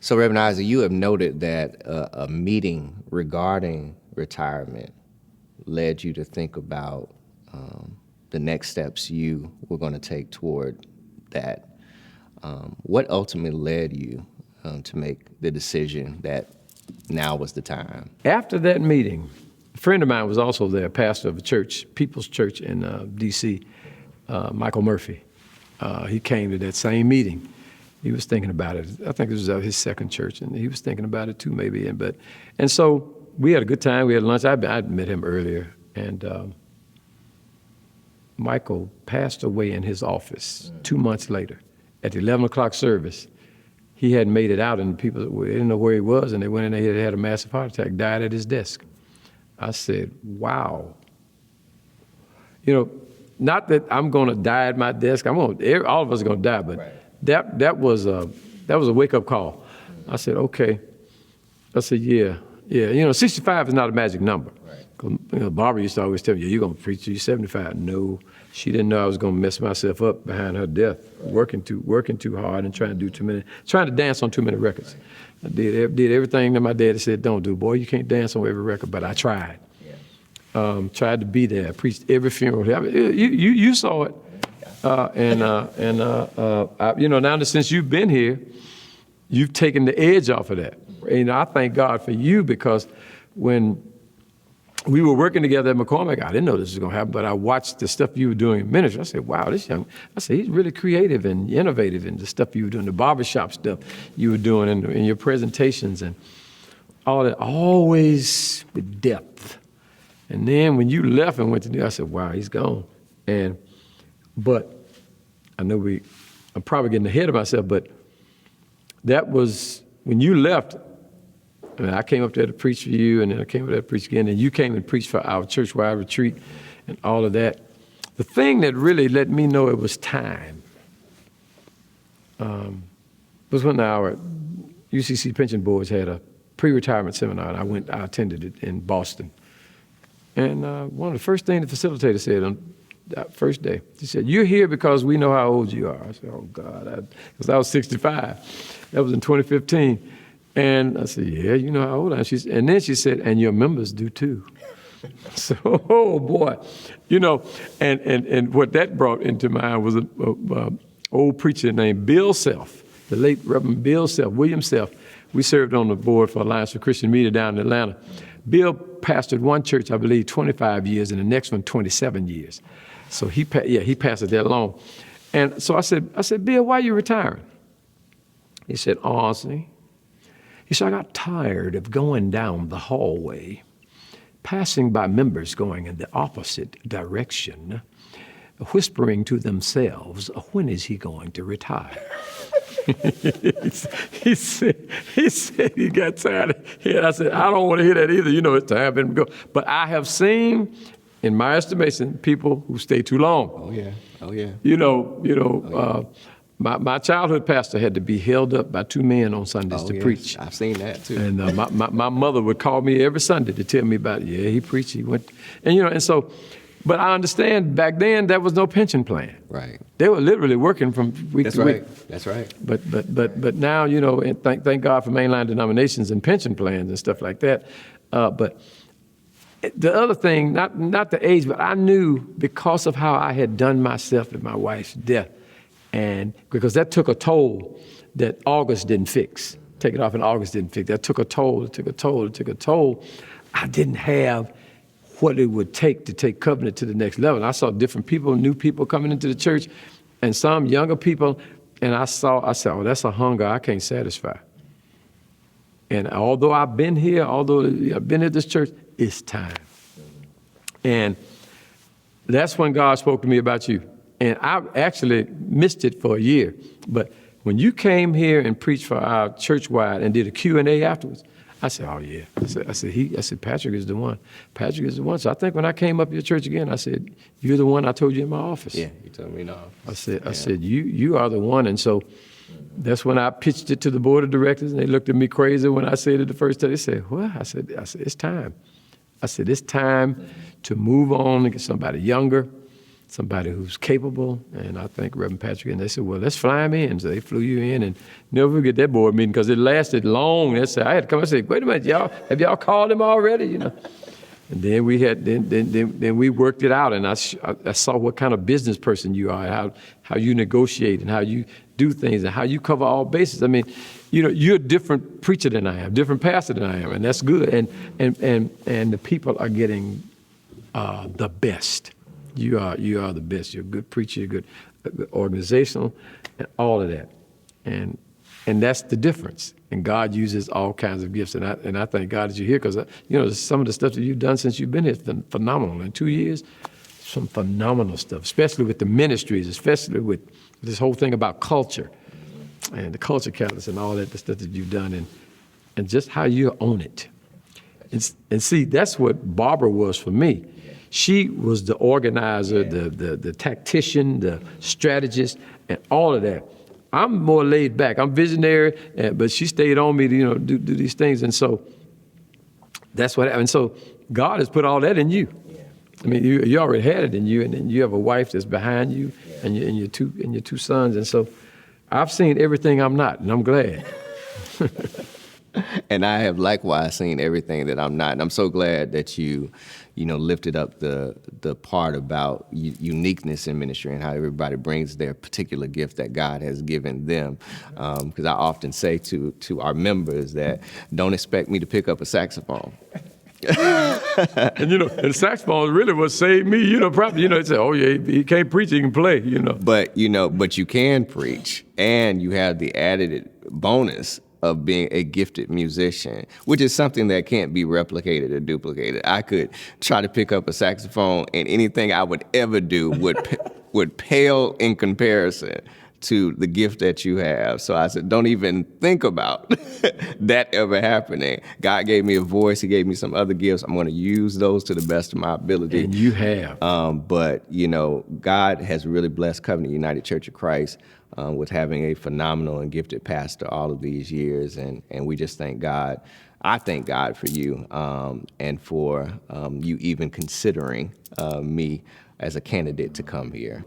So, Reverend Ozzie, you have noted that a meeting regarding retirement led you to think about the next steps you were going to take toward that. What ultimately led you to make the decision that now was the time? After that meeting, a friend of mine was also there, pastor of a church, People's Church in D.C., Michael Murphy. He came to that same meeting. He was thinking about it. I think this was his second church, and he was thinking about it too, maybe. And so we had a good time. We had lunch. I'd met him earlier, and Michael passed away in his office 2 months later at the 11 o'clock service. He hadn't made it out, and people didn't know where he was, and they went in there. He had a massive heart attack, died at his desk. I said, wow. You know, not that I'm going to die at my desk. All of us are going to die, but right. that was a wake-up call. I said, okay. I said, yeah. You know, 65 is not a magic number. Right. You know, Barbara used to always tell me, you're going to preach till you're 75. No, she didn't know I was going to mess myself up behind her death, right. working too hard and trying to dance on too many records. Right. I did everything that my daddy said don't do. Boy, you can't dance on every record, but I tried. Tried to be there. I preached every funeral. I mean, you saw it. You know, now since you've been here, you've taken the edge off of that. And I thank God for you, because when we were working together at McCormick, I didn't know this was going to happen, but I watched the stuff you were doing in ministry. I said, wow, he's really creative and innovative in the stuff you were doing, the barbershop stuff you were doing in your presentations and all that, always with depth. And then when you left and went to New York, I said, wow, he's gone. But I know I'm probably getting ahead of myself, but that was, when you left, I mean, I came up there to preach for you, and then I came up there to preach again, and you came and preached for our church-wide retreat and all of that. The thing that really let me know it was time was when our UCC pension boards had a pre-retirement seminar, and I attended it in Boston. And one of the first things the facilitator said on that first day, she said, you're here because we know how old you are. I said, oh, God, because I was 65. That was in 2015. And I said, yeah, you know how old I am. And then she said, and your members do too. So, oh, boy. You know, and what that brought into mind was an old preacher named Bill Self, the late Reverend Bill Self, William Self. We served on the board for Alliance for Christian Media down in Atlanta. Bill pastored one church, I believe, 25 years, and the next one 27 years. So he pastored that long. And so I said, Bill, why are you retiring? He said, Ozzie. He said, I got tired of going down the hallway, passing by members going in the opposite direction, whispering to themselves, when is he going to retire? he said he got tired of it. I said, I don't want to hear that either. You know, it's time for him to go. But I have seen, in my estimation, people who stay too long. Oh, yeah. You know. My childhood pastor had to be held up by two men on Sundays to preach. I've seen that too. And my mother would call me every Sunday to tell me about it. Yeah, he preached, he went. And, you know, and so, but I understand back then there was no pension plan. Right. They were literally working from week to week. That's right. But now, you know, and thank God for mainline denominations and pension plans and stuff like that. But the other thing, not the age, but I knew because of how I had done myself at my wife's death, and because that took a toll that August didn't fix. Take it off in August didn't fix. That took a toll. I didn't have what it would take to take covenant to the next level. And I saw different people, new people coming into the church, and some younger people, and I said, oh, that's a hunger I can't satisfy. And although I've been here, at this church, it's time. And that's when God spoke to me about you. And I actually missed it for a year. But when you came here and preached for our church-wide and did a Q&A afterwards, I said, oh, yeah. I said, Patrick is the one. Patrick is the one. So I think when I came up to your church again, I said, you're the one I told you in my office. Yeah, you told me no. I said, you are the one. And so that's when I pitched it to the board of directors, and they looked at me crazy when I said it the first time. They said, what? I said, it's time. I said, it's time to move on and get somebody younger. somebody who's capable. And I think Reverend Patrick, and they said, well, let's fly him in. So they flew you in, and never forget that board meeting because it lasted long. They said, I had to come and say, wait a minute, have y'all called him already? You know. And then we had then we worked it out, and I saw what kind of business person you are, how you negotiate, and how you do things, and how you cover all bases. I mean, you know, you're a different preacher than I am, different pastor than I am, and that's good. And the people are getting the best. You are the best. You're a good preacher, you're good organizational, and all of that. And that's the difference. And God uses all kinds of gifts. And I thank God that you're here because, you know, some of the stuff that you've done since you've been here has been phenomenal. In 2 years, some phenomenal stuff, especially with the ministries, especially with this whole thing about culture and the culture catalyst and all that, the stuff that you've done and just how you own it. And see, that's what Barbara was for me. She was the organizer, the tactician, the strategist, and all of that. I'm more laid back. I'm visionary, but she stayed on me to, you know, do these things. And so that's what happened. So God has put all that in you. Yeah. I mean, you already had it in you, and then you have a wife that's behind you, and your two sons. And so I've seen everything I'm not, and I'm glad. And I have likewise seen everything that I'm not. And I'm so glad that you lifted up the part about uniqueness in ministry and how everybody brings their particular gift that God has given them. Because I often say to our members that don't expect me to pick up a saxophone. And, you know, and saxophone really what saved me, you know, probably, you know, say, oh, yeah, he can't preach, he can play, you know. But you can preach, and you have the added bonus of being a gifted musician, which is something that can't be replicated or duplicated. I could try to pick up a saxophone, and anything I would ever do would pale in comparison to the gift that you have. So I said, don't even think about that ever happening. God gave me a voice. He gave me some other gifts. I'm going to use those to the best of my ability. And you have. But, you know, God has really blessed Covenant United Church of Christ with having a phenomenal and gifted pastor all of these years. And we just thank God. I thank God for you and for you even considering me as a candidate to come here.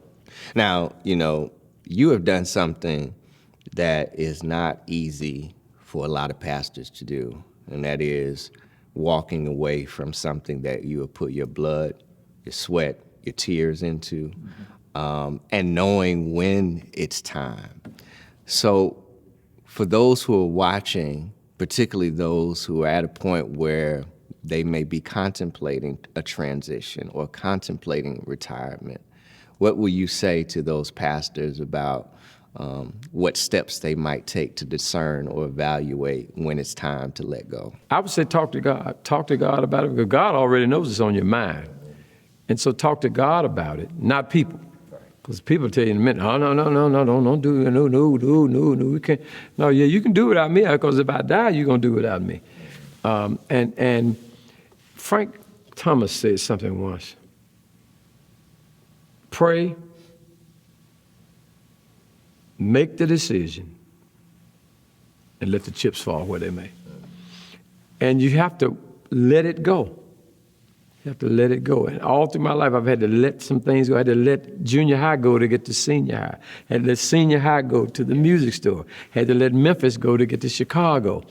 Now, you know, you have done something that is not easy for a lot of pastors to do, and that is walking away from something that you have put your blood, your sweat, your tears into, and knowing when it's time. So for those who are watching, particularly those who are at a point where they may be contemplating a transition or contemplating retirement, what will you say to those pastors about what steps they might take to discern or evaluate when it's time to let go? I would say talk to God. Talk to God about it, because God already knows it's on your mind. And so talk to God about it, not people. Because people tell you in a minute, oh, no, don't do it, no, we can't. No, yeah, you can do without me, because if I die, you're going to do without me. And Frank Thomas said something once. Pray, make the decision, and let the chips fall where they may. And you have to let it go. You have to let it go. And all through my life, I've had to let some things go. I had to let junior high go to get to senior high. Had to let senior high go to the music store. Had to let Memphis go to get to Chicago.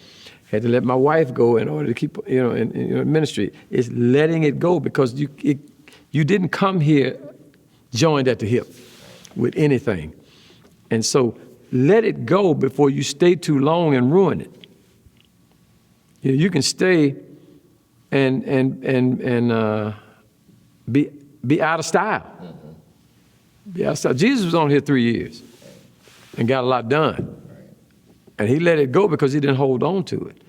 Had to let my wife go in order to keep, in ministry. It's letting it go, because you didn't come here joined at the hip with anything. And so let it go before you stay too long and ruin it. You can stay and be out of style. Be out of style. Jesus was on here 3 years and got a lot done. And he let it go because he didn't hold on to it.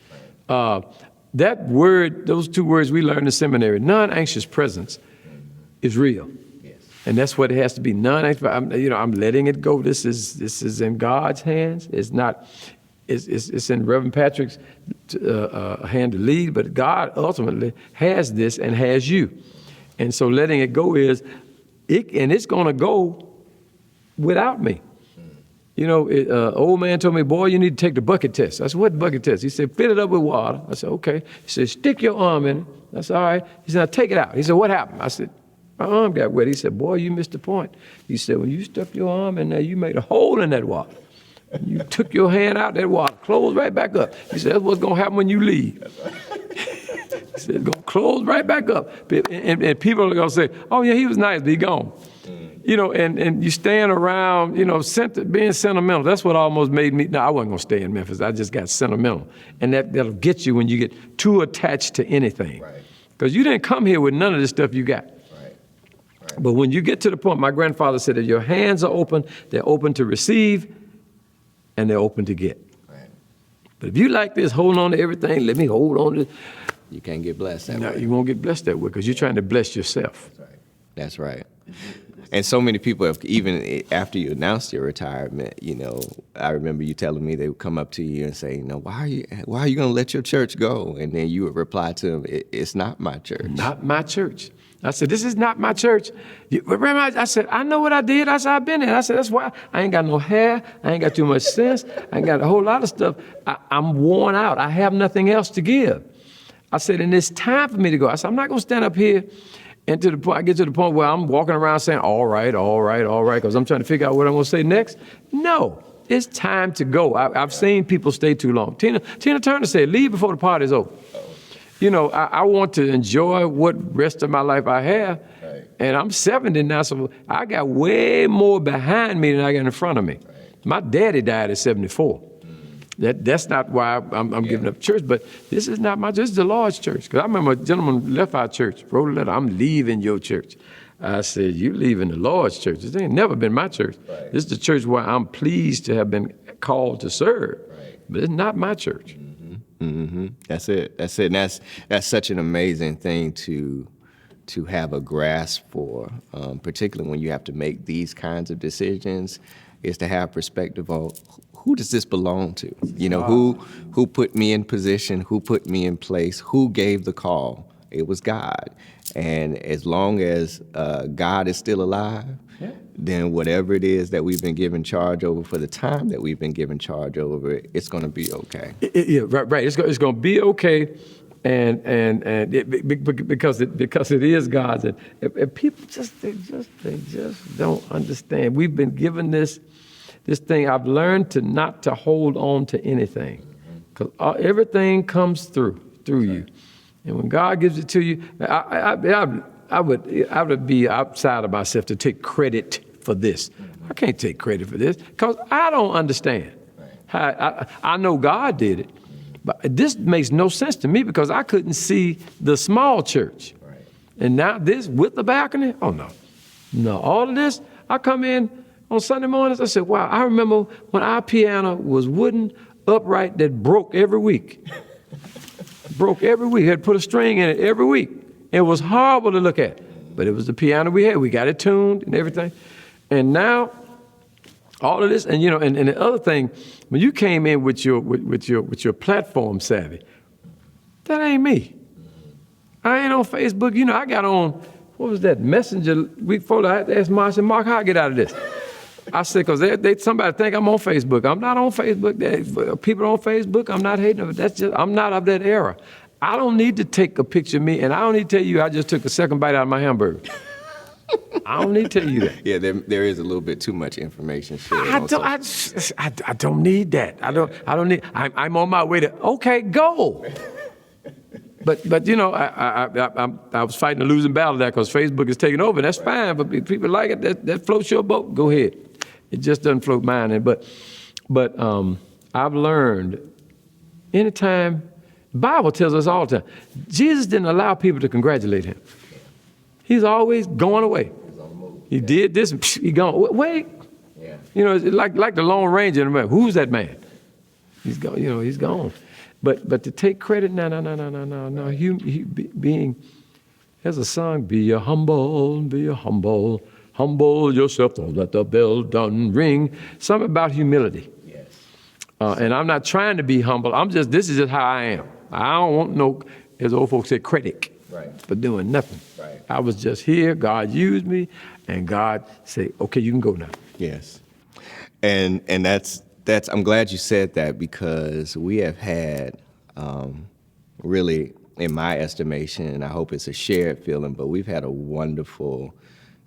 That word, those two words we learned in seminary, non-anxious presence, is real. And that's what it has to be. I'm letting it go. This is in God's hands. It's not. It's in Reverend Patrick's hand to lead, but God ultimately has this and has you. And so letting it go it's going to go without me. Old man told me, boy, you need to take the bucket test. I said, what bucket test? He said, fill it up with water. I said, okay. He said, stick your arm in it. I said, all right. He said, now take it out. He said, what happened? I said, My arm got wet. He said, boy, you missed the point. He said, when you stuck your arm in there, you made a hole in that water. You took your hand out, that water closed right back up. He said, that's what's going to happen when you leave. He said, it's going to close right back up. And people are going to say, oh, yeah, he was nice, but he gone. You know, and you stand around, you know, being sentimental. That's what almost made me, no, I wasn't going to stay in Memphis. I just got sentimental. And that'll get you when you get too attached to anything. Because you didn't come here with none of this stuff you got. But when you get to the point, my grandfather said, if your hands are open, they're open to receive, and they're open to get. But if you like this, holding on to everything, let me hold on to, you can't get blessed that way. You won't get blessed that way because you're trying to bless yourself. That's right. And so many people have, even after you announced your retirement, you know, I remember you telling me they would come up to you and say, you know, why are you going to let your church go? And then you would reply to them, it's not my church. Not my church. I said, this is not my church. Remember, I said, I know what I did. I said, I've been there. I said, that's why I ain't got no hair. I ain't got too much sense. I ain't got a whole lot of stuff. I'm worn out. I have nothing else to give. I said, and it's time for me to go. I said, I'm not going to stand up here and I get to the point where I'm walking around saying, all right, because I'm trying to figure out what I'm going to say next. No, it's time to go. I've seen people stay too long. Tina Turner said, leave before the party's over. You know, I want to enjoy what rest of my life I have. And I'm 70 now, so I got way more behind me than I got in front of me. My daddy died at 74. That's not why I'm giving up church, but this is not my church. This is the Lord's church. Because I remember a gentleman left our church, wrote a letter, I'm leaving your church. I said, you leaving the Lord's church. This ain't never been my church. This is the church where I'm pleased to have been called to serve. But it's not my church. Mm-hmm. That's it. And that's such an amazing thing to have a grasp for, particularly when you have to make these kinds of decisions, is to have perspective on who does this belong to? You know, who put me in position, who put me in place, who gave the call? It was God. And as long as God is still alive, then whatever it is that we've been given charge over for the time that we've been given charge over, it's going to be okay. Right. It's going to be okay, because it is God's. And people they just don't understand. We've been given this thing. I've learned not to hold on to anything, because everything comes through you, and when God gives it to you, I would be outside of myself to take credit for this. I can't take credit for this because I don't understand. I know God did it, but this makes no sense to me because I couldn't see the small church. And now this with the balcony, oh no, all of this, I come in on Sunday mornings, I said, wow, I remember when our piano was wooden upright that broke every week. Had to put a string in it every week. It was horrible to look at, but it was the piano we had. We got it tuned and everything. And now, all of this, and you know, and the other thing, when you came in with your platform savvy, that ain't me. I ain't on Facebook. You know, I got on, what was that, Messenger week before. I had to ask Mark, how I get out of this? I said, because somebody think I'm on Facebook. I'm not on Facebook. People on Facebook, I'm not hating them. I'm not of that era. I don't need to take a picture of me, and I don't need to tell you I just took a second bite out of my hamburger. I don't need to tell you that. Yeah, there is a little bit too much information shared. I don't need that. I don't need. I'm on my way to. Okay, go. But you know, I was fighting a losing battle there because Facebook is taking over. And that's fine, but if people like it, that floats your boat. Go ahead. It just doesn't float mine. But I've learned anytime. The Bible tells us all the time, Jesus didn't allow people to congratulate him. He's always going away. He did this, he gone. Wait. Yeah. You know, it's like the Lone Ranger. Who's that man? He's gone. You know, he's gone. But to take credit, no. There's a song, be humble, humble yourself, don't let the bell done ring. Something about humility. Yes. And I'm not trying to be humble. This is just how I am. I don't want no, as old folks say, critic for doing nothing. Right. I was just here, God used me, and God said, okay, you can go now. Yes. And that's I'm glad you said that, because we have had really in my estimation, and I hope it's a shared feeling, but we've had a wonderful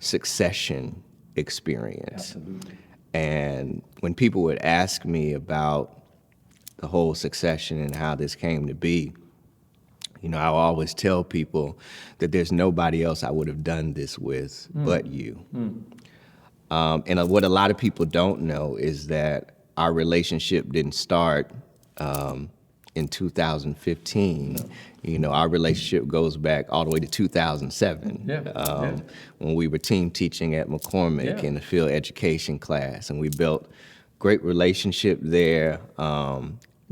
succession experience. Absolutely. And when people would ask me about the whole succession and how this came to be, you know, I always tell people that there's nobody else I would have done this with but you. And what a lot of people don't know is that our relationship didn't start in 2015. You know, our relationship goes back all the way to 2007, when we were team teaching at McCormick in the field education class, and we built great relationship there.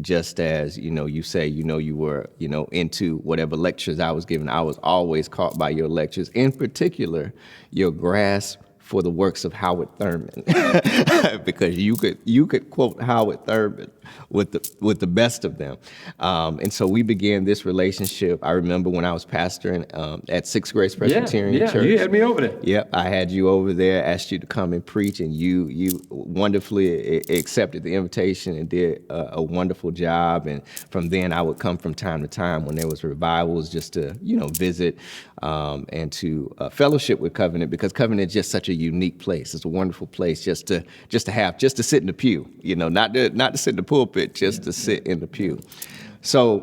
Just as, you know, you say, you know, you were, you know, into whatever lectures I was giving, I was always caught by your lectures, in particular, your grasp for the works of Howard Thurman, because you could quote Howard Thurman with the best of them, and so we began this relationship. I remember when I was pastoring at Sixth Grace Presbyterian Church. You had me over there. Yep, I had you over there, asked you to come and preach, and you wonderfully accepted the invitation and did a wonderful job. And from then, I would come from time to time when there was revivals, just to, you know, visit and to fellowship with Covenant, because Covenant is just such a unique place. It's a wonderful place just to sit in the pew, you know, not to sit in the pulpit, just to sit in the pew. So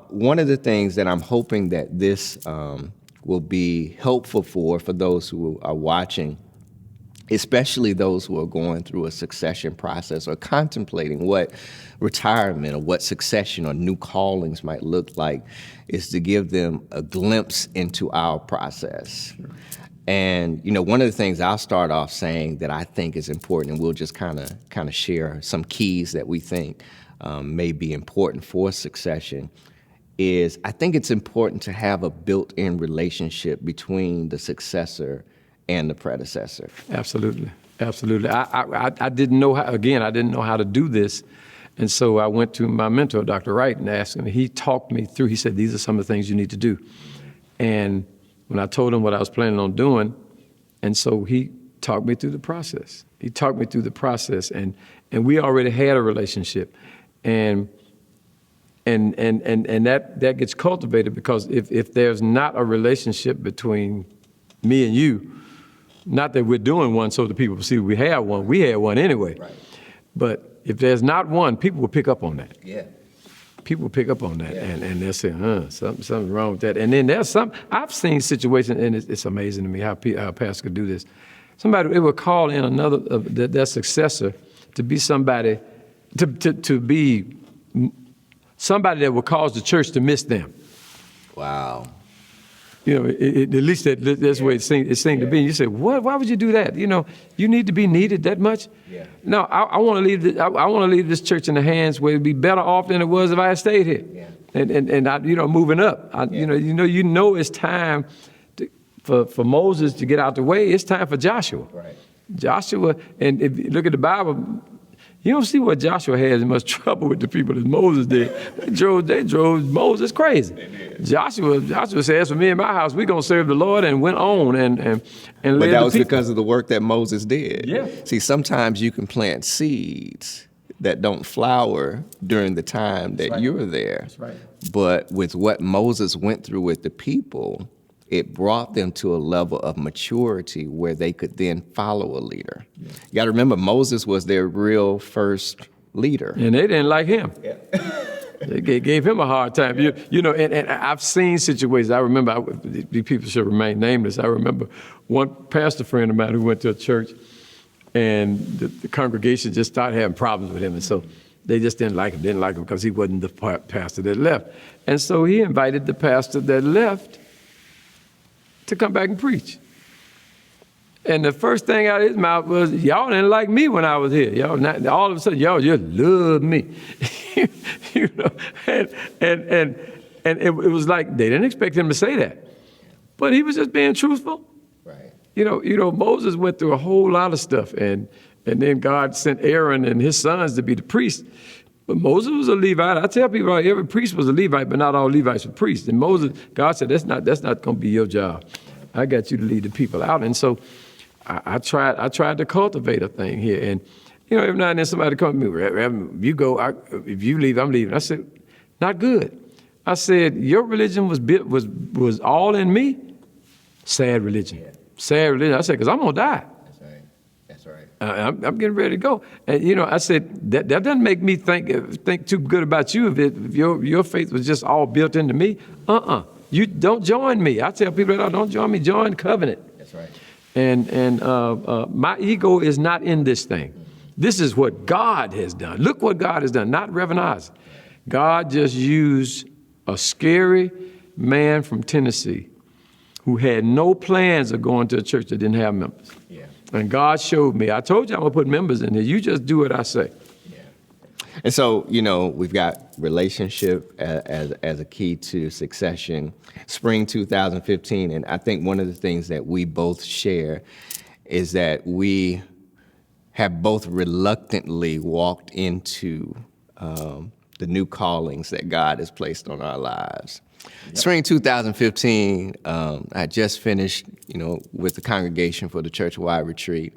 one of the things that I'm hoping that this will be helpful for those who are watching, especially those who are going through a succession process or contemplating what retirement or what succession or new callings might look like, is to give them a glimpse into our process. Sure. And, you know, one of the things I'll start off saying that I think is important, and we'll just kind of share some keys that we think may be important for succession, is I think it's important to have a built-in relationship between the successor and the predecessor. Absolutely. Absolutely. I didn't know how, again, I didn't know how to do this. And so I went to my mentor, Dr. Wright, and asked him. He talked me through. He said, these are some of the things you need to do. And when I told him what I was planning on doing, and so he talked me through the process. He talked me through the process, and we already had a relationship. And that gets cultivated, because if there's not a relationship between me and you, not that we're doing one so the people see we had one anyway. Right. But if there's not one, people will pick up on that. Yeah. People will pick up on that, and they'll say, something's wrong with that. And then there's I've seen situations, and it's amazing to me how a pastor could do this. It would call in another, their successor to be somebody, to be somebody that would cause the church to miss them. Wow. You know, at least that's the way it seemed to be. And you say, what? Why would you do that? You know, you need to be needed that much? Yeah. No, I want to leave this church in the hands where it'd be better off than it was if I had stayed here. Yeah. And I, you know, moving up. You know, it's time for Moses to get out the way. It's time for Joshua. Right. Joshua, and if you look at the Bible, you don't see what Joshua had as much trouble with the people as Moses did. They drove Moses crazy. Joshua says, for me and my house, we're going to serve the Lord, and went on and led the people. But that was because of the work that Moses did. Yeah. See, sometimes you can plant seeds that don't flower during the time that you're there. That's right. But with what Moses went through with the people, it brought them to a level of maturity where they could then follow a leader. Yeah. You got to remember, Moses was their real first leader. And they didn't like him. Yeah. They gave him a hard time. Yeah. You know, and I've seen situations. I remember, these people should remain nameless. I remember one pastor friend of mine who went to a church, and the congregation just started having problems with him. And so they just didn't like him because he wasn't the pastor that left. And so he invited the pastor that left to come back and preach. And the first thing out of his mouth was, y'all didn't like me when I was here. Y'all, all of a sudden, y'all just love me. You know, and it was like they didn't expect him to say that. But he was just being truthful. Right. You know, Moses went through a whole lot of stuff, and then God sent Aaron and his sons to be the priests. But Moses was a Levite. I tell people, every priest was a Levite, but not all Levites were priests. And God said, that's not going to be your job. I got you to lead the people out. And so I tried to cultivate a thing here. And, you know, every now and then somebody comes to me, Reverend, you go, if you leave, I'm leaving. I said, not good. I said, your religion was all in me. Sad religion. Yeah. Sad religion. I said, because I'm going to die. That's right. That's right. I'm getting ready to go. And, I said, that doesn't make me think too good about you if your faith was just all built into me. You don't join me. I tell people, don't join me, join covenant. That's right. And my ego is not in this thing. This is what God has done. Look what God has done, not Reverend Ozzie. God just used a scary man from Tennessee who had no plans of going to a church that didn't have members. Yeah. And God showed me. I told you I'm going to put members in there. You just do what I say. Yeah. And so, we've got relationship as a key to succession. Spring 2015, and I think one of the things that we both share is that we have both reluctantly walked into the new callings that God has placed on our lives. Yep. Spring 2015, I just finished, with the congregation for the church-wide retreat.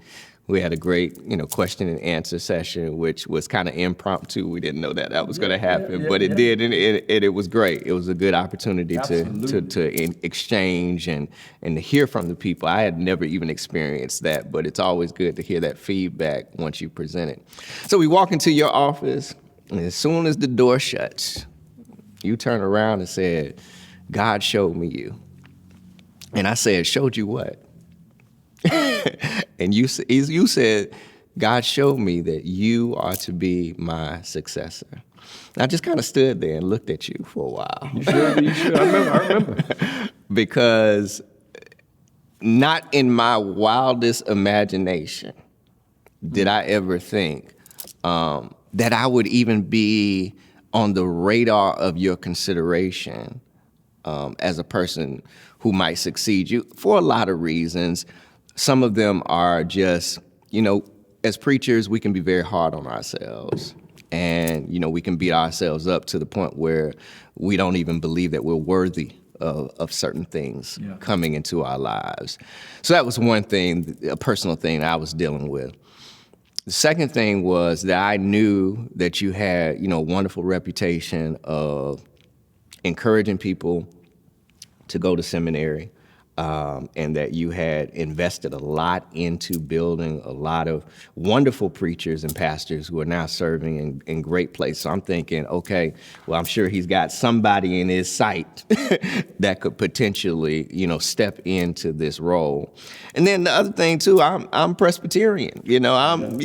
We had a great, question and answer session, which was kind of impromptu. We didn't know that was going to happen, but it did, and it was great. It was a good opportunity to exchange and to hear from the people. I had never even experienced that, but it's always good to hear that feedback once you present it. So we walk into your office, and as soon as the door shuts, you turn around and said, God showed me you. And I said, showed you what? And you said, God showed me that you are to be my successor. And I just kind of stood there and looked at you for a while. You should. I remember. Because not in my wildest imagination did I ever think that I would even be on the radar of your consideration as a person who might succeed you for a lot of reasons. Some of them are just, as preachers, we can be very hard on ourselves. And, we can beat ourselves up to the point where we don't even believe that we're worthy of certain things coming into our lives. So that was one thing, a personal thing I was dealing with. The second thing was that I knew that you had, a wonderful reputation of encouraging people to go to seminary, and that you had invested a lot into building a lot of wonderful preachers and pastors who are now serving in great places. So I'm thinking, okay, well, I'm sure he's got somebody in his sight that could potentially, step into this role. And then the other thing too, I'm Presbyterian. I'm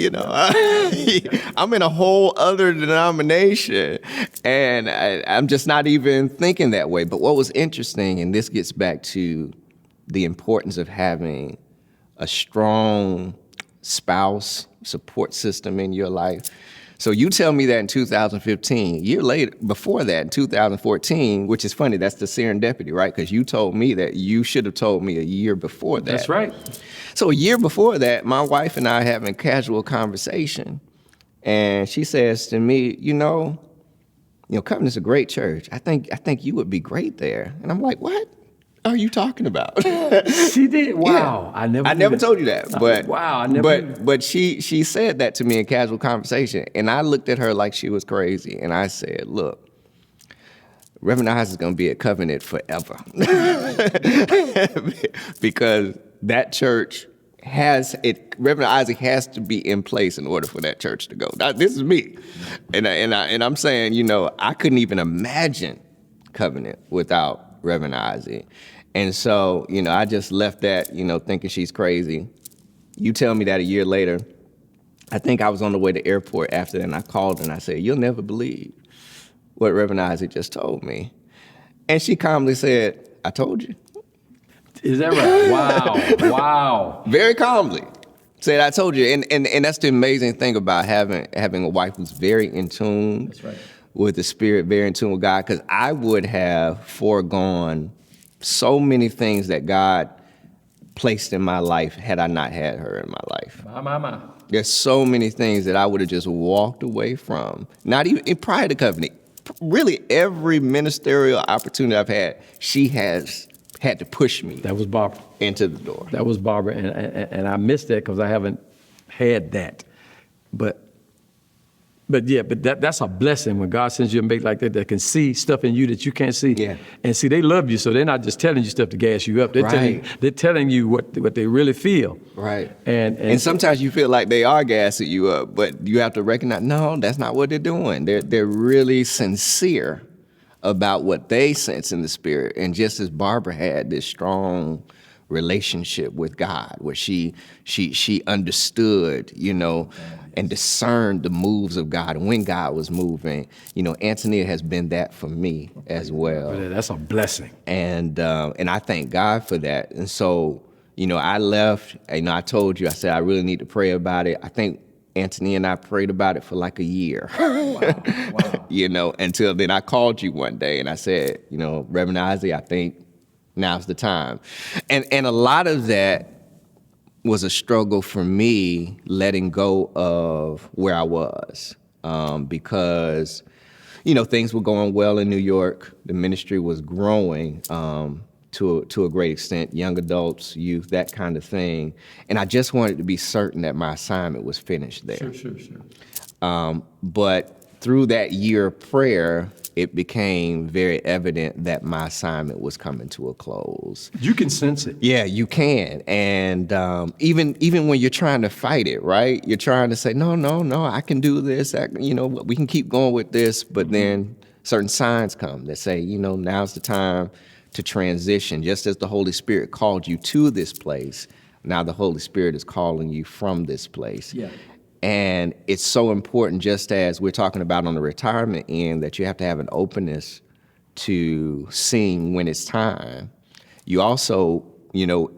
in a whole other denomination, and I'm just not even thinking that way. But what was interesting, and this gets back to the importance of having a strong spouse support system in your life. So you tell me that in 2015, a year later, before that, in 2014, which is funny, that's the serendipity, right? Because you told me that you should have told me a year before that. That's right. So a year before that, my wife and I having a casual conversation, and she says to me, Covenant's a great church. I think you would be great there. And I'm like, what are you talking about? She did? Wow. Yeah. I never told you that. But wow. But she said that to me in casual conversation, and I looked at her like she was crazy, and I said, look, Reverend Ozzie is going to be at Covenant forever. Because that church Reverend Ozzie has to be in place in order for that church to go. Now, this is me. And I'm saying, I couldn't even imagine Covenant without Reverend Ozzie. And so, I just left that, thinking she's crazy. You tell me that a year later. I think I was on the way to the airport after that, and I called her and I said, you'll never believe what Reverend Ozzie just told me. And she calmly said, I told you. Is that right? Wow. Wow. Very calmly said, I told you. And that's the amazing thing about having a wife who's very in tune. That's right. With the Spirit, very in tune with God, because I would have foregone so many things that God placed in my life had I not had her in my life. My. There's so many things that I would have just walked away from, not even prior to Covenant. Really, every ministerial opportunity I've had, she has had to push me. That was Barbara. Into the door. That was Barbara, and I missed that because I haven't had that. But But that's a blessing when God sends you a mate like that can see stuff in you that you can't see. Yeah. And see, they love you, so they're not just telling you stuff to gas you up. They're telling you what they really feel. Right. And sometimes you feel like they are gassing you up, but you have to recognize, no, that's not what they're doing. They're really sincere about what they sense in the spirit. And just as Barbara had this strong relationship with God, where she understood, and discerned the moves of God and when God was moving. Antonia has been that for me as well. That's a blessing. And I thank God for that. And so, I left, I told you, I said, I really need to pray about it. I think Antonia and I prayed about it for like a year. Wow. Until then I called you one day and I said, Reverend Ozzie, I think now's the time. And a lot of that was a struggle for me letting go of where I was, because, things were going well in New York. The ministry was growing to a great extent, young adults, youth, that kind of thing. And I just wanted to be certain that my assignment was finished there. Sure. But through that year of prayer, it became very evident that my assignment was coming to a close. You can sense it. Yeah, you can. And even when you're trying to fight it, right? You're trying to say, no, I can do this. We can keep going with this. But then certain signs come that say, now's the time to transition. Just as the Holy Spirit called you to this place, now the Holy Spirit is calling you from this place. Yeah. And it's so important, just as we're talking about on the retirement end, that you have to have an openness to seeing when it's time. You also,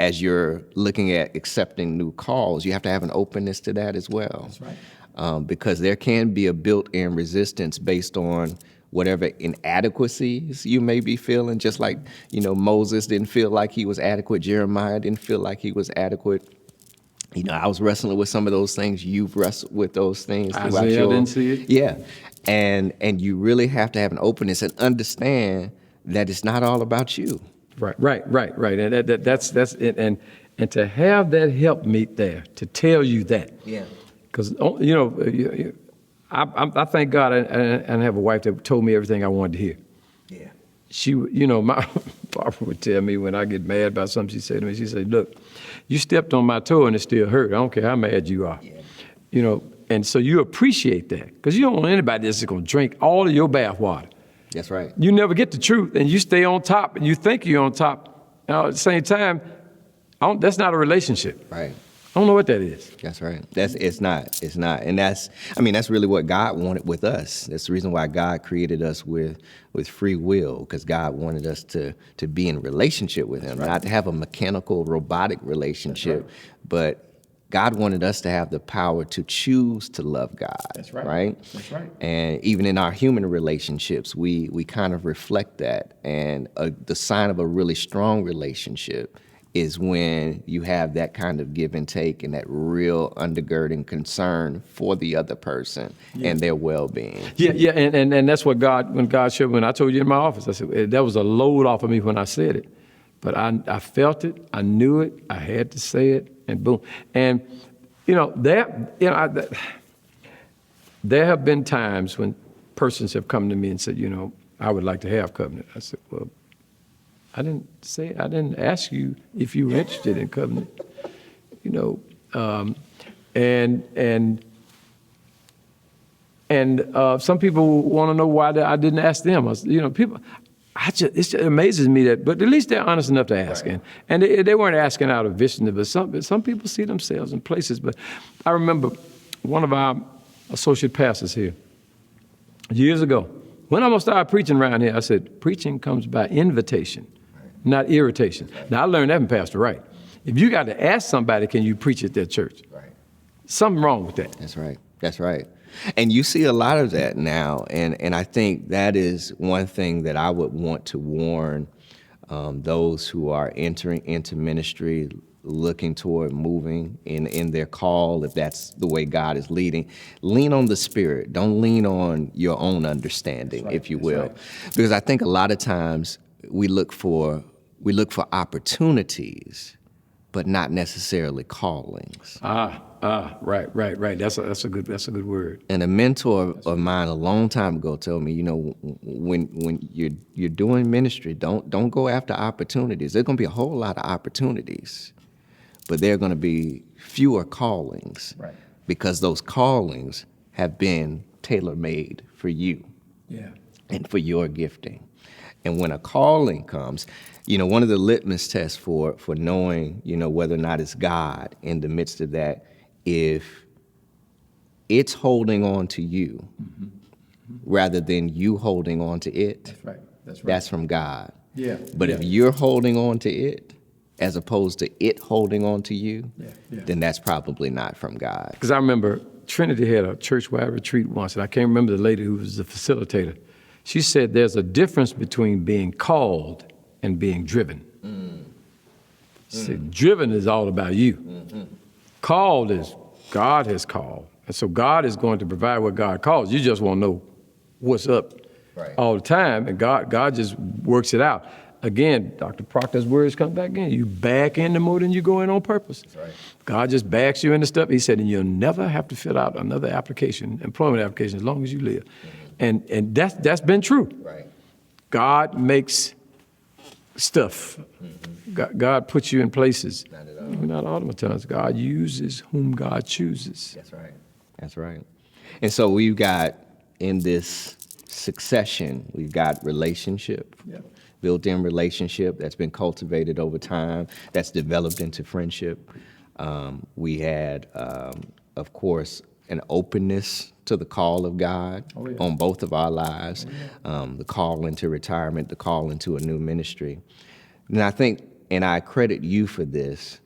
as you're looking at accepting new calls, you have to have an openness to that as well. That's right. Because there can be a built-in resistance based on whatever inadequacies you may be feeling, just like, Moses didn't feel like he was adequate. Jeremiah didn't feel like he was adequate. I was wrestling with some of those things. You've wrestled with those things. Isaiah didn't see it. Yeah. And you really have to have an openness and understand that it's not all about you. Right. And that's it. And to have that helpmeet there to tell you that. Yeah. Because, I thank God I have a wife that told me everything I wanted to hear. Yeah. She, my Barbara would tell me when I get mad about something, she said to me, she said, look, you stepped on my toe and it still hurt. I don't care how mad you are. Yeah. And so you appreciate that because you don't want anybody that's going to drink all of your bath water. That's right. You never get the truth and you stay on top and you think you're on top. Now, at the same time, that's not a relationship. Right. I don't know what that is. That's right. It's not. And that's really what God wanted with us. That's the reason why God created us with free will, because God wanted us to be in relationship with him, not to have a mechanical, robotic relationship, but God wanted us to have the power to choose to love God. That's right. Right? That's right. And even in our human relationships, we kind of reflect that. And the sign of a really strong relationship is when you have that kind of give and take and that real undergirding concern for the other person and their well-being. Yeah, and that's what when God showed me, when I told you in my office, I said, that was a load off of me when I said it. But I felt it, I knew it, I had to say it, and boom. And, there have been times when persons have come to me and said, I would like to have covenant. I said, well, I didn't ask you if you were interested in covenant, and some people want to know why I didn't ask them. It just amazes me that, but at least they're honest enough to ask, right. and they weren't asking out of viciousness, but some people see themselves in places. But I remember one of our associate pastors here years ago. When I'm gonna start preaching around here, I said, preaching comes by invitation, not irritation. Now, I learned that from Pastor Wright. If you got to ask somebody, can you preach at their church? Right. Something wrong with that. That's right. And you see a lot of that now. And I think that is one thing that I would want to warn those who are entering into ministry, looking toward moving in their call, if that's the way God is leading. Lean on the Spirit. Don't lean on your own understanding, if you will. Right. Because I think a lot of times we look for opportunities but not necessarily callings. Right. That's a good word. And a mentor of mine a long time ago told me, when you're doing ministry, don't go after opportunities. There's going to be a whole lot of opportunities, but there are going to be fewer callings, Right. because those callings have been tailor-made for you. Yeah. And for your gifting. And when a calling comes, one of the litmus tests for knowing, whether or not it's God in the midst of that, if it's holding on to you rather than you holding on to it, that's from God. Yeah. But if you're holding on to it as opposed to it holding on to you, then that's probably not from God. Because I remember Trinity had a church-wide retreat once, and I can't remember the lady who was the facilitator. She said there's a difference between being called and being driven. She said, driven is all about you. Called is God has called. And so God is going to provide what God calls. You just won't know what's up all the time, and God just works it out. Again, Dr. Proctor's words come back again. You back into more than you go in on purpose. That's right. God just backs you into stuff. He said, and you'll never have to fill out another employment application, as long as you live. And that's been true. Right. God makes stuff. God puts you in places. Not at all. We're not automatons. God uses whom God chooses. That's right. That's right. And so we've got, in this succession, we've got relationship. Yep. Built-in relationship that's been cultivated over time, that's developed into friendship. We had, of course, an openness to the call of God on both of our lives, the call into retirement, the call into a new ministry. And I think, and I credit you for this,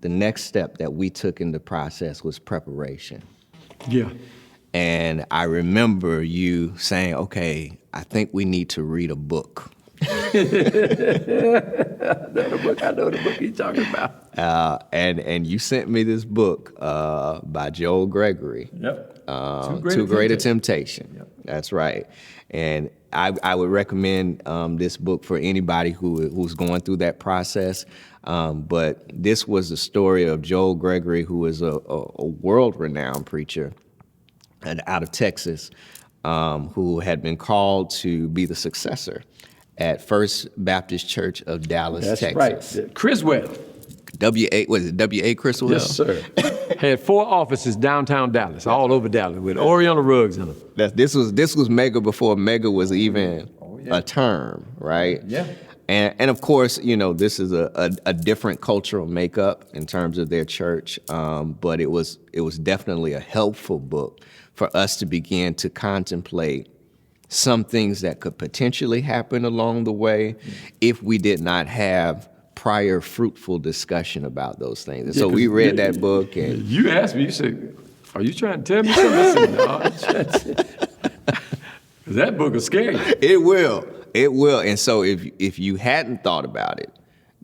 the next step that we took in the process was preparation. Yeah. And I remember you saying, okay, I think we need to read a book. I know the book you're talking about. And you sent me this book by Joel Gregory. Yep. Too Great a Temptation. Yep. That's right. And I would recommend this book for anybody who's going through that process. But this was the story of Joel Gregory, who is a world-renowned preacher out of Texas, who had been called to be the successor at First Baptist Church of Dallas, Texas. That's right. Criswell. W.A. Criswell? Yes, sir. Had 4 offices downtown Dallas, all over Dallas, with Oriental rugs in them. This was mega before mega was even a term, right? Yeah. And of course, this is a different cultural makeup in terms of their church, but it was definitely a helpful book for us to begin to contemplate some things that could potentially happen along the way if we did not have prior fruitful discussion about those things. And so we read that book, and you asked me, you said, are you trying to tell me something? I said, no, I'm trying to. That book will scare you. It will. And so if you hadn't thought about it,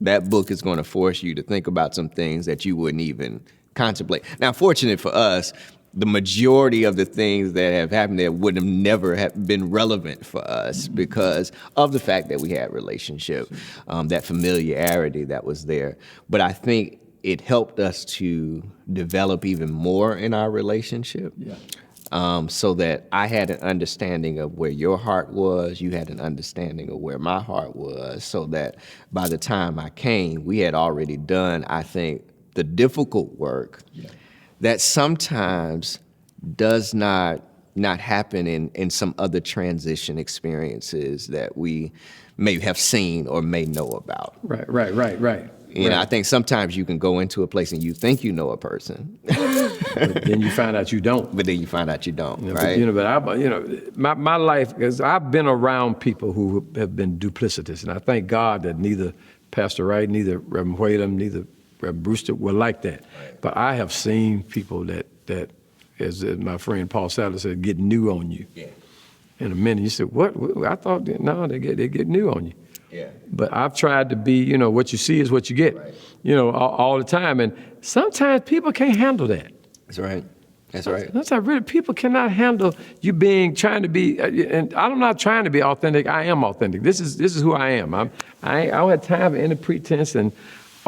that book is going to force you to think about some things that you wouldn't even contemplate. Now, fortunate for us, the majority of the things that have happened there would have never have been relevant for us because of the fact that we had relationship, that familiarity that was there. But I think it helped us to develop even more in our relationship. Yeah. So that I had an understanding of where your heart was, you had an understanding of where my heart was, so that by the time I came, we had already done, I think, the difficult work that sometimes does not happen in some other transition experiences that we may have seen or may know about. Right. I think sometimes you can go into a place and you think you know a person. But then you find out you don't. Right? My life, because I've been around people who have been duplicitous, and I thank God that neither Pastor Wright, neither Reverend Whalum, neither Reverend Brewster were like that. Right. But I have seen people that as my friend Paul Sadler said, get new on you. Yeah. In a minute, you said, what? I thought, no, they get new on you. Yeah. But I've tried to be, what you see is what you get, right. All the time. And sometimes people can't handle that. That's right. Sometimes really people cannot handle you trying to be, and I'm not trying to be authentic. I am authentic. This is who I am. I don't have time for any pretense and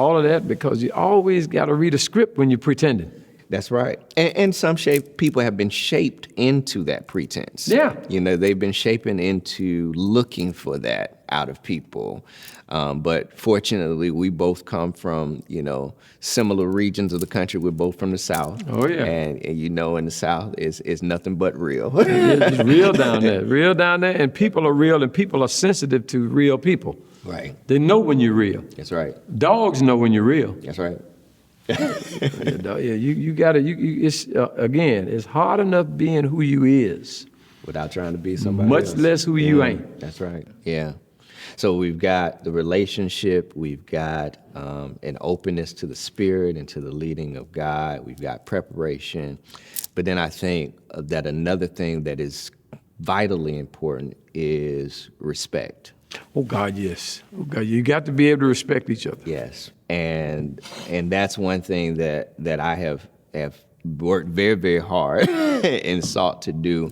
all of that, because you always got to read a script when you're pretending. That's right. And some people have been shaped into that pretense. Yeah. They've been shaping into looking for that out of people. But fortunately, we both come from, similar regions of the country. We're both from the South. Oh, yeah. And in the South, it's nothing but real. It's real down there. And people are real, and people are sensitive to real people. Right. They know when you're real. That's right. Dogs know when you're real. That's right. You got to. It's again. It's hard enough being who you is, without trying to be somebody much else. less who you ain't. That's right. Yeah. So we've got the relationship. We've got an openness to the Spirit and to the leading of God. We've got preparation. But then I think that another thing that is vitally important is respect. Oh God, yes. Oh God, you got to be able to respect each other. Yes. And that's one thing that I have worked very, very hard and sought to do,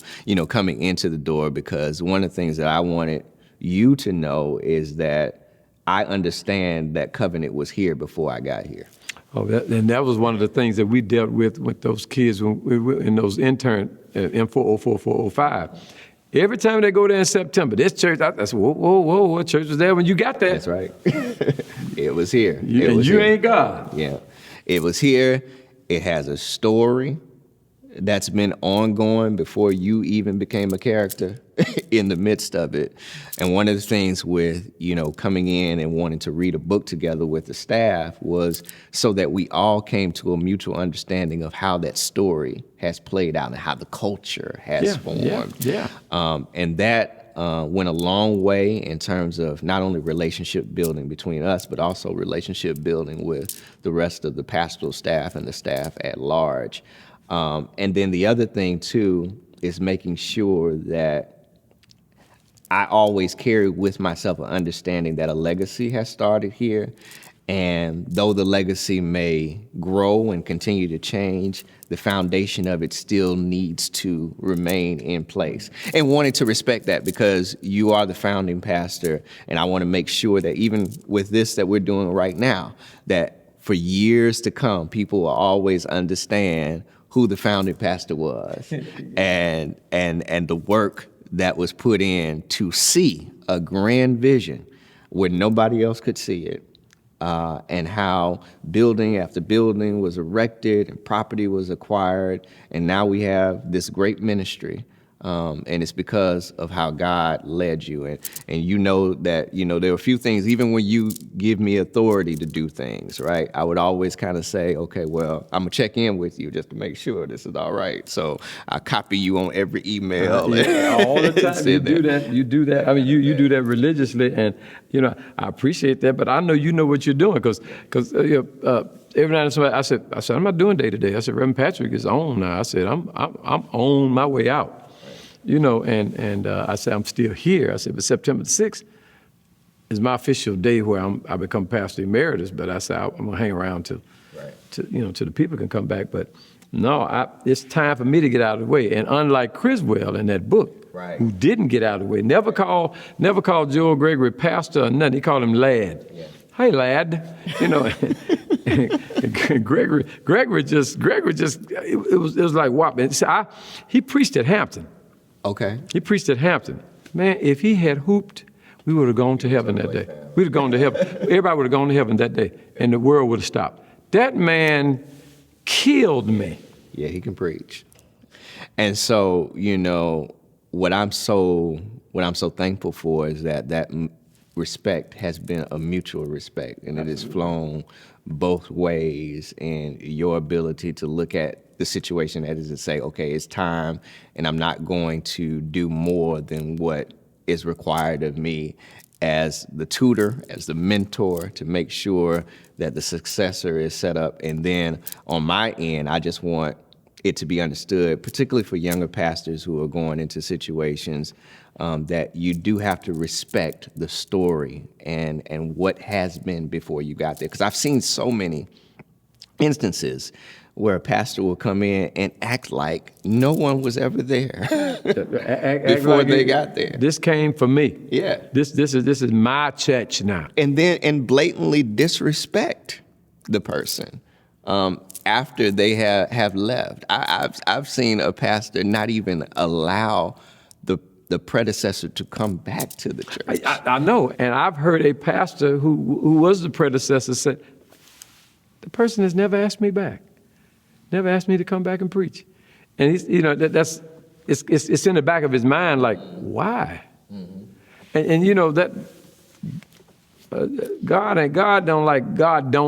coming into the door, because one of the things that I wanted you to know is that I understand that covenant was here before I got here. Oh, and that was one of the things that we dealt with those kids when we were in those intern in 404, Every time they go there in September, this church, I said, whoa, what church was there when you got there? That's right. It was here. You ain't God. Yeah. It was here. It has a story that's been ongoing before you even became a character in the midst of it. And one of the things with, coming in and wanting to read a book together with the staff was so that we all came to a mutual understanding of how that story has played out and how the culture has formed. Yeah. And that went a long way in terms of not only relationship building between us, but also relationship building with the rest of the pastoral staff and the staff at large. And then the other thing, too, is making sure that I always carry with myself an understanding that a legacy has started here. And though the legacy may grow and continue to change, the foundation of it still needs to remain in place. And wanting to respect that, because you are the founding pastor, and I want to make sure that even with this that we're doing right now, that for years to come, people will always understand who the founding pastor was and the work that was put in to see a grand vision where nobody else could see it, and how building after building was erected and property was acquired, and now we have this great ministry. And it's because of how God led you. And you know that, there are a few things, even when you give me authority to do things, right? I would always kind of say, okay, well, I'm going to check in with you just to make sure this is all right. So I copy you on every email. All the time. You do that. I mean, you do that religiously. And, I appreciate that. But I know you know what you're doing, because every night I said, I'm not doing day to day. I said, Reverend Patrick is on now. I said, I'm on my way out. And I said, I'm still here. I said, but September the 6th is my official day where I become pastor emeritus. But I said, I'm going to hang around till the people can come back. But no, it's time for me to get out of the way. And unlike Criswell in that book, who didn't get out of the way, never called Joel Gregory pastor or nothing. He called him lad. Yeah. Hey, lad. Gregory just, it was like whopping. He preached at Hampton. Okay. He preached at Hampton. Man, if he had hooped, we would have gone to heaven that day. We'd have gone to heaven. Everybody would have gone to heaven that day, and the world would have stopped. That man killed me. Yeah, he can preach. And so, what I'm so thankful for is that respect has been a mutual respect, and it has flown both ways in your ability to look at the situation that is to say, okay, it's time, and I'm not going to do more than what is required of me as the tutor, as the mentor, to make sure that the successor is set up. And then on my end, I just want it to be understood, particularly for younger pastors who are going into situations, that you do have to respect the story and what has been before you got there. Because I've seen so many instances where a pastor will come in and act like no one was ever there before like they got there. This came for me. Yeah. This is my church now. And blatantly disrespect the person after they have left. I've seen a pastor not even allow the predecessor to come back to the church. I know, and I've heard a pastor who was the predecessor said, the person has never asked me back, never asked me to come back and preach, and he's, it's in the back of his mind, like, why? Mm-hmm. And that God don't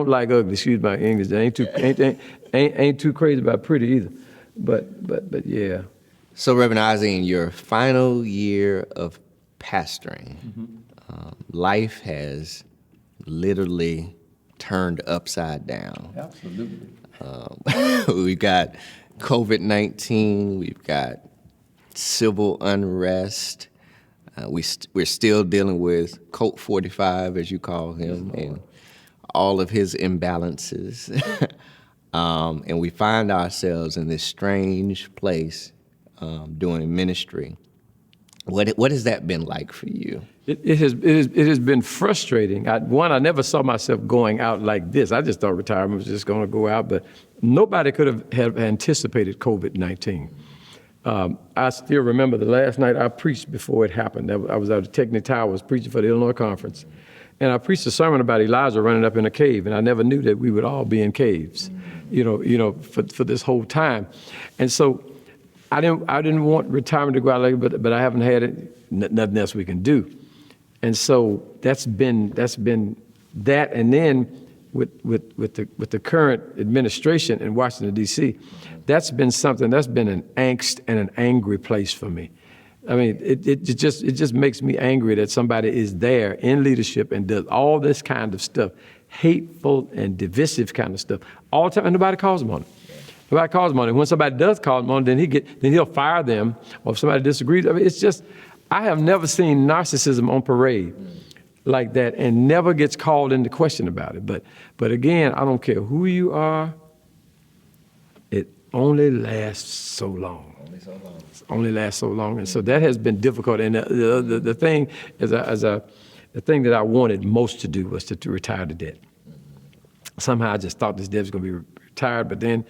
like ugly. Excuse my English. Ain't too crazy about pretty either, but yeah. So, Reverend Ozzie, in your final year of pastoring, life has literally turned upside down. Absolutely. We've got COVID-19. We've got civil unrest. We're still dealing with Colt 45, as you call him, and all of his imbalances. And we find ourselves in this strange place doing ministry. What has that been like for you? It has been frustrating. I never saw myself going out like this. I just thought retirement was just going to go out, but nobody could have anticipated COVID-19. I still remember the last night I preached before it happened. I was out at Technic Towers preaching for the Illinois Conference, and I preached a sermon about Elijah running up in a cave, and I never knew that we would all be in caves, for this whole time, and so I didn't want retirement to go out like that, but I haven't had it, nothing else we can do. And so that's been that. And then with the current administration in Washington, D.C., that's been something that's been an angst and an angry place for me. I mean, it just makes me angry that somebody is there in leadership and does all this kind of stuff, hateful and divisive kind of stuff, all the time, and nobody calls them on it. Nobody calls him on it. When somebody does call him on it, then he'll fire them, or if somebody disagrees. I mean, it's just, I have never seen narcissism on parade like that, and never gets called into question about it. But again, I don't care who you are. It only lasts so long. It only lasts so long, and so that has been difficult. And the thing the thing that I wanted most to do was to retire the debt. Somehow I just thought this debt was going to be retired, but then.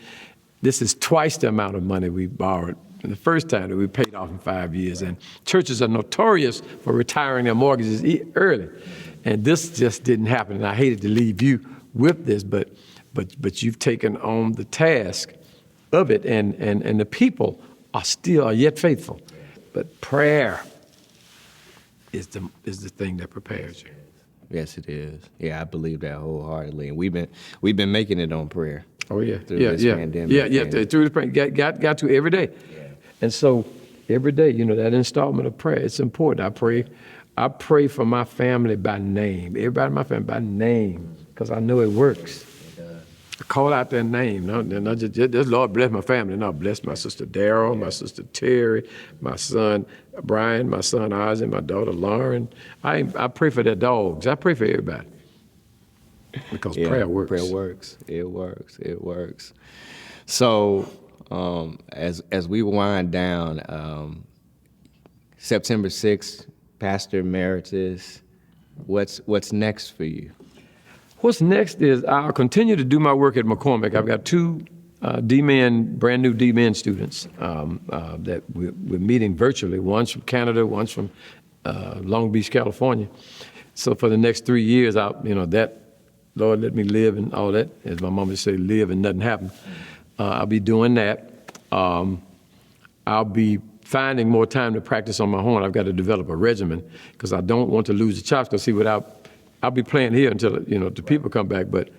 This is twice the amount of money we borrowed the first time that we paid off in 5 years. And churches are notorious for retiring their mortgages early. And this just didn't happen. And I hated to leave you with this, but you've taken on the task of it. And the people are yet faithful. But prayer is the thing that prepares you. Yes, it is. Yeah, I believe that wholeheartedly. And we've been making it on prayer. Oh yeah, through this pandemic. Yeah. Through the pandemic, got to every day, and so every day, that installment of prayer, it's important. I pray for my family by name, everybody in my family by name, because I know it works. I call out their name, not just Lord bless my family. No, bless my sister Daryl, my sister Terry, my son Brian, my son Ozzie, my daughter Lauren. I pray for their dogs. I pray for everybody. Because prayer works. Prayer works. It works. So as we wind down, September 6th, Pastor Emeritus, what's next for you? What's next is I'll continue to do my work at McCormick. I've got two brand new D-Min students that we're meeting virtually. One's from Canada, one's from Long Beach, California. So for the next 3 years, Lord, let me live and all that. As my mom would say, live and nothing happen. I'll be doing that. I'll be finding more time to practice on my horn. I've got to develop a regimen because I don't want to lose the chops. Because I'll be playing here until the people come back. But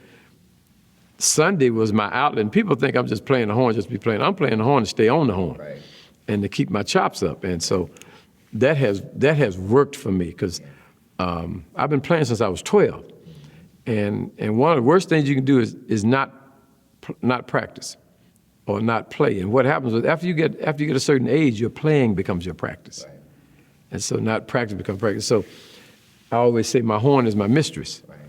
Sunday was my outlet. And people think I'm just playing the horn, just be playing. I'm playing the horn to stay on the horn, right, and to keep my chops up. And so that has worked for me because I've been playing since I was 12. And one of the worst things you can do is not practice or not play. And what happens is after you get a certain age, your playing becomes your practice. Right. And so not practice becomes practice. So I always say my horn is my mistress. Right.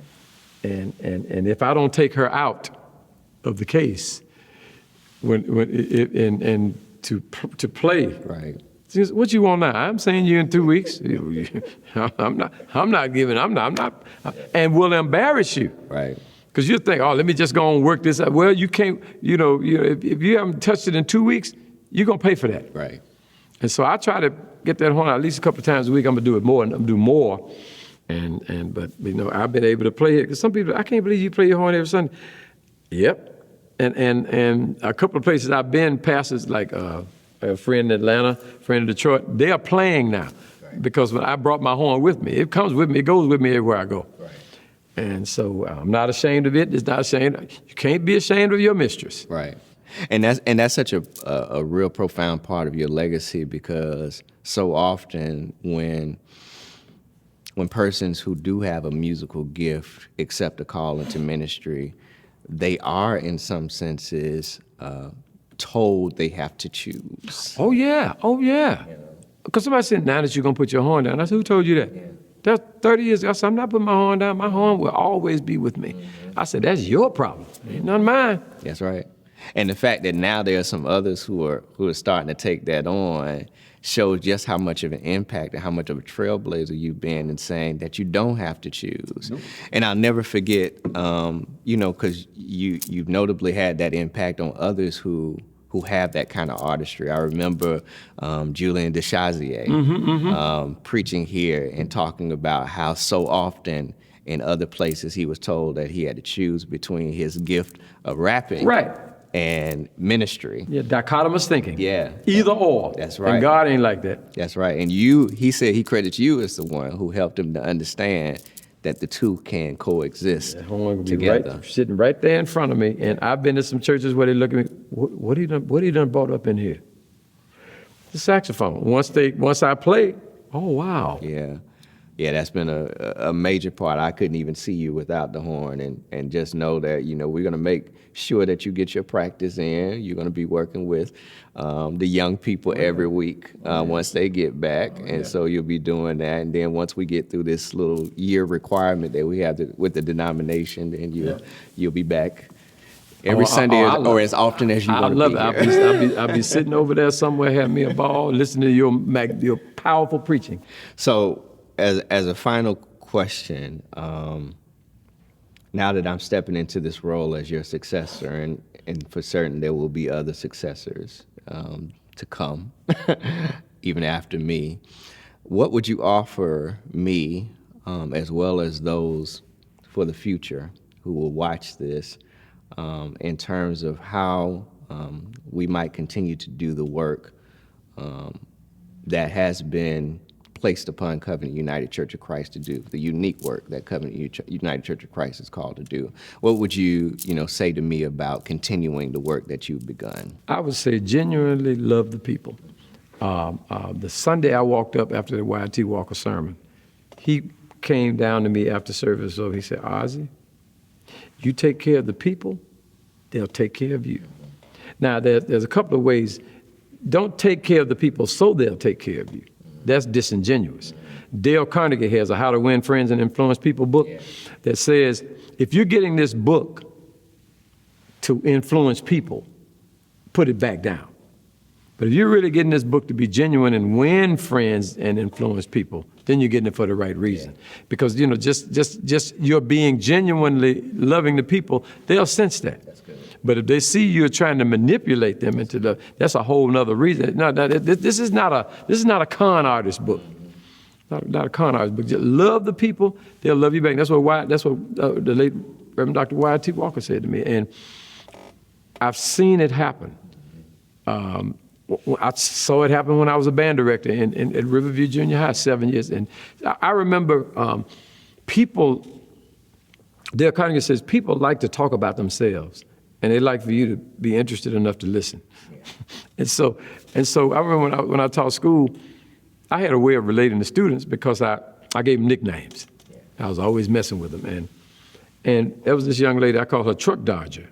And if I don't take her out, of the case and to play. Right. What you want now? I'm saying you in 2 weeks. I'm not giving. I'm not, and will embarrass you. Right. Because you think, oh, let me just go and work this out. Well, you can't. If you haven't touched it in 2 weeks, you're gonna pay for that. Right. And so I try to get that horn at least a couple of times a week. I'm gonna do it more, and I'm gonna do more. But I've been able to play it because some people, I can't believe you play your horn every Sunday. Yep. And a couple of places I've been, pastors like a friend in Atlanta, friend in Detroit, they are playing now. Right. Because when I brought my horn with me, it comes with me, it goes with me everywhere I go. Right. And so I'm not ashamed of it. It's not ashamed. You can't be ashamed of your mistress. Right. And that's such a real profound part of your legacy, because so often when persons who do have a musical gift accept a call into ministry, they are in some senses told they have to choose. Oh yeah. Because somebody said, now that you're going to put your horn down. I said, who told you that? Yeah. That's 30 years ago. I said, I'm not putting my horn down. My horn will always be with me. Mm-hmm. I said, that's your problem. Ain't none mine. That's right. And the fact that now there are some others who are starting to take that on shows just how much of an impact and how much of a trailblazer you've been in saying that you don't have to choose. Nope. And I'll never forget, because you've notably had that impact on others who have that kind of artistry. I remember Julian DeShazier preaching here and talking about how so often in other places he was told that he had to choose between his gift of rapping and ministry. Yeah, dichotomous thinking. Yeah. Either or. That's right. And God ain't like that. That's right. And he said he credits you as the one who helped him to understand that the two can coexist together. Sitting right there in front of me. And I've been to some churches where they look at me, what he done brought up in here? The saxophone. Once I play, oh, wow. Yeah. Yeah, that's been a major part. I couldn't even see you without the horn, and just know that, we're going to make sure that you get your practice in. You're going to be working with the young people every week once they get back, and so you'll be doing that. And then once we get through this little year requirement that we have with the denomination, then you'll be back every Sunday or as often as you want to be here. I'll be sitting over there somewhere, having me a ball, listening to your powerful preaching. So, as a final question, now that I'm stepping into this role as your successor, and for certain there will be other successors to come, even after me, what would you offer me, as well as those for the future who will watch this, in terms of how we might continue to do the work that has been placed upon Covenant United Church of Christ to do, the unique work that Covenant United Church of Christ is called to do? What would you, say to me about continuing the work that you've begun? I would say genuinely love the people. The Sunday I walked up after the YT Walker sermon, he came down to me after service, so he said, Ozzie, you take care of the people, they'll take care of you. Now, there's a couple of ways. Don't take care of the people so they'll take care of you. That's disingenuous. Dale Carnegie has a How to Win Friends and Influence People book that says, if you're getting this book to influence people, put it back down. But if you're really getting this book to be genuine and win friends and influence people, then you're getting it for the right reason. Because, just you're being genuinely loving the people, they'll sense that. That's good. But if they see you're trying to manipulate them into that's a whole nother reason. No, this is not a con artist book. Not a con artist book. Just love the people, they'll love you back. That's what the late Reverend Dr. Y.T. Walker said to me, and I've seen it happen. I saw it happen when I was a band director at Riverview Junior High, 7 years. And I remember people, Dale Carnegie says, people like to talk about themselves, and they like for you to be interested enough to listen. Yeah. And so I remember when I taught school, I had a way of relating to students because I gave them nicknames. Yeah. I was always messing with them. And there was this young lady, I called her Truck Dodger.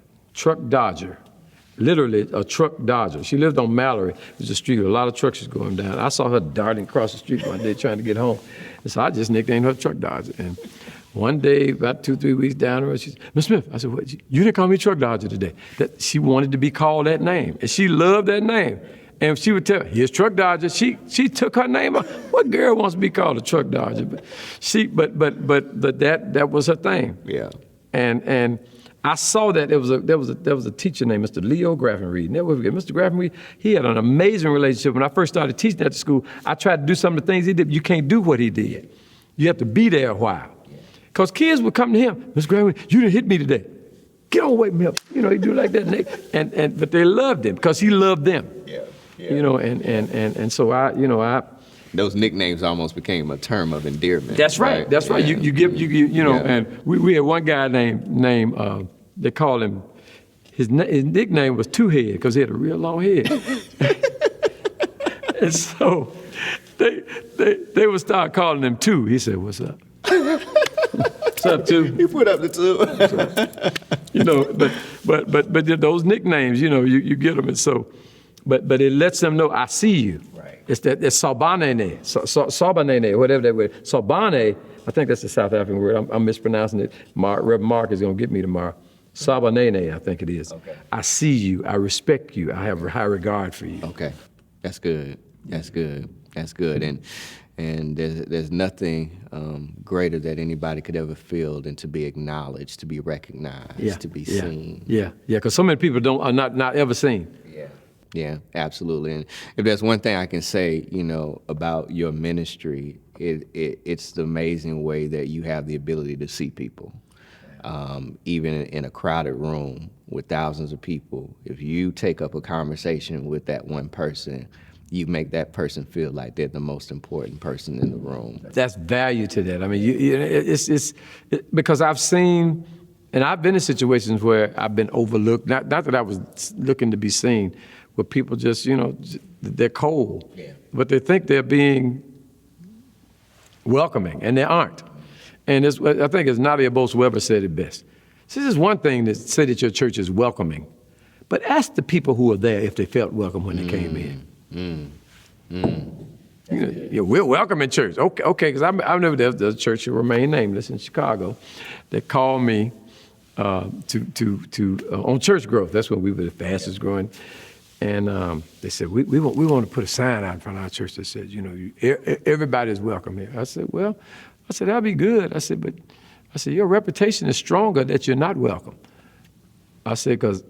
Literally a truck dodger. She lived on Mallory. It was a street with a lot of trucks was going down. I saw her darting across the street one day trying to get home. And so I just nicknamed her Truck Dodger. And One day, about 2-3 weeks down the road, she said, Miss Smith, I said, what, you didn't call me Truck Dodger today. That she wanted to be called that name, and she loved that name. And she would tell, here's Truck Dodger. She took her name off. What girl wants to be called a Truck Dodger? But that was her thing. Yeah. And I saw that there was a teacher named Mr. Leo Graffenreid. Never forget, Mr. Graffenreid, he had an amazing relationship. When I first started teaching at the school, I tried to do some of the things he did. You can't do what he did. You have to be there a while. Because kids would come to him, Mr. Graffenreid, you didn't hit me today. Get on, wake me up. You know, he do like that. But they loved him because he loved them. Yeah. You know, and so I those nicknames almost became a term of endearment. That's right. That's right. Yeah. You know, and we had one guy named they called him, his nickname was Two Head because he had a real long head. And so they would start calling him Two. He said, "What's up?" What's up, Two? He put up the two. You know, but those nicknames, you know, you get them, and so, but it lets them know I see you. Right. It's Sabanene, Sabanene, whatever that word. Sabane, I think that's the South African word. I'm mispronouncing it. Reverend Mark is going to get me tomorrow. Sabanene, I think it is. Okay. I see you. I respect you. I have a high regard for you. Okay, that's good. That's good. That's good. And there's nothing greater that anybody could ever feel than to be acknowledged, to be recognized, to be seen. Yeah. Because so many people are not ever seen. Yeah, absolutely. And if there's one thing I can say, you know, about your ministry, it's the amazing way that you have the ability to see people. Even in a crowded room with thousands of people, if you take up a conversation with that one person, you make that person feel like they're the most important person in the room. That's value to that. I mean, it's because I've seen, and I've been in situations where I've been overlooked. Not that I was looking to be seen, where people just, you know, they're cold, but they think they're being welcoming, and they aren't. And I think as Nadia Bose-Weber said it best. This is one thing to say that your church is welcoming, but ask the people who are there if they felt welcome when they came in. You know, yeah, we're welcome in church. Okay, because I remember there's a church that remained nameless in Chicago that called me on church growth. That's when we were the fastest growing. And they said, we want to put a sign out in front of our church that says, you know, everybody is welcome here. I said, well, that'll be good. I said, your reputation is stronger that you're not welcome. I said, because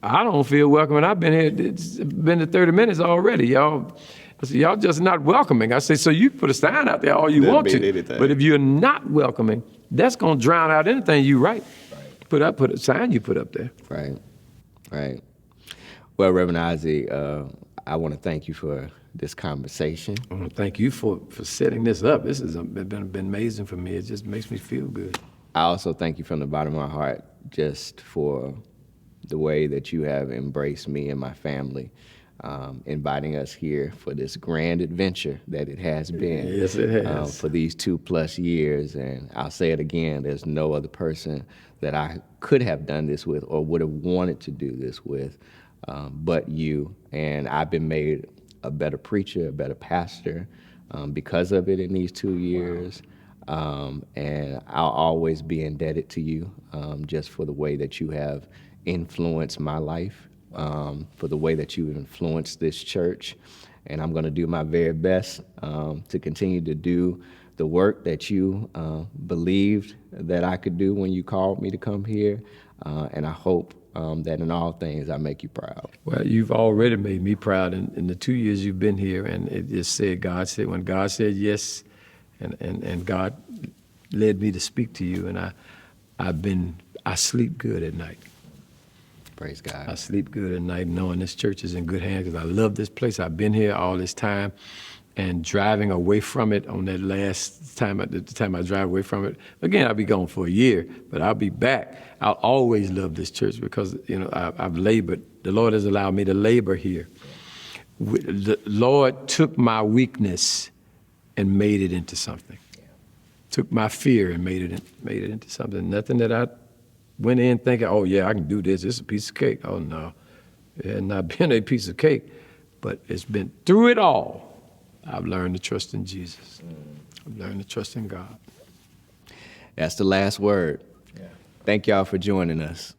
I don't feel welcome, and I've been here, it's been to 30 minutes already, y'all. I said, y'all just not welcoming. I said, so you put a sign out there all you want to, anything. But if you're not welcoming, that's going to drown out anything you write. Put a sign you put up there. Right. Well, Reverend Ozzie, I want to thank you for this conversation. I want to thank you for setting this up. This has been amazing for me. It just makes me feel good. I also thank you from the bottom of my heart just for the way that you have embraced me and my family, inviting us here for this grand adventure that it has been. Yes, it has. For these 2+ years. And I'll say it again, there's no other person that I could have done this with or would have wanted to do this with but you. And I've been made a better preacher, a better pastor because of it in these 2 years. And I'll always be indebted to you just for the way that you have influenced my life, for the way that you've influenced this church. And I'm going to do my very best to continue to do the work that you believed that I could do when you called me to come here. And I hope that in all things I make you proud. Well, you've already made me proud in the 2 years you've been here, and it just said, when God said yes, and God led me to speak to you, and I sleep good at night. Praise God. I sleep good at night knowing this church is in good hands because I love this place. I've been here all this time, and driving away from it on that last time, the time I drive away from it, again, I'll be gone for a year, but I'll be back. I'll always love this church because, you know, I've labored. The Lord has allowed me to labor here. The Lord took my weakness and made it into something. Took my fear and made it into something. Nothing that I went in thinking, oh yeah, I can do this. It's a piece of cake. Oh no, it had not been a piece of cake, but it's been through it all. I've learned to trust in Jesus. I've learned to trust in God. That's the last word. Yeah. Thank y'all for joining us.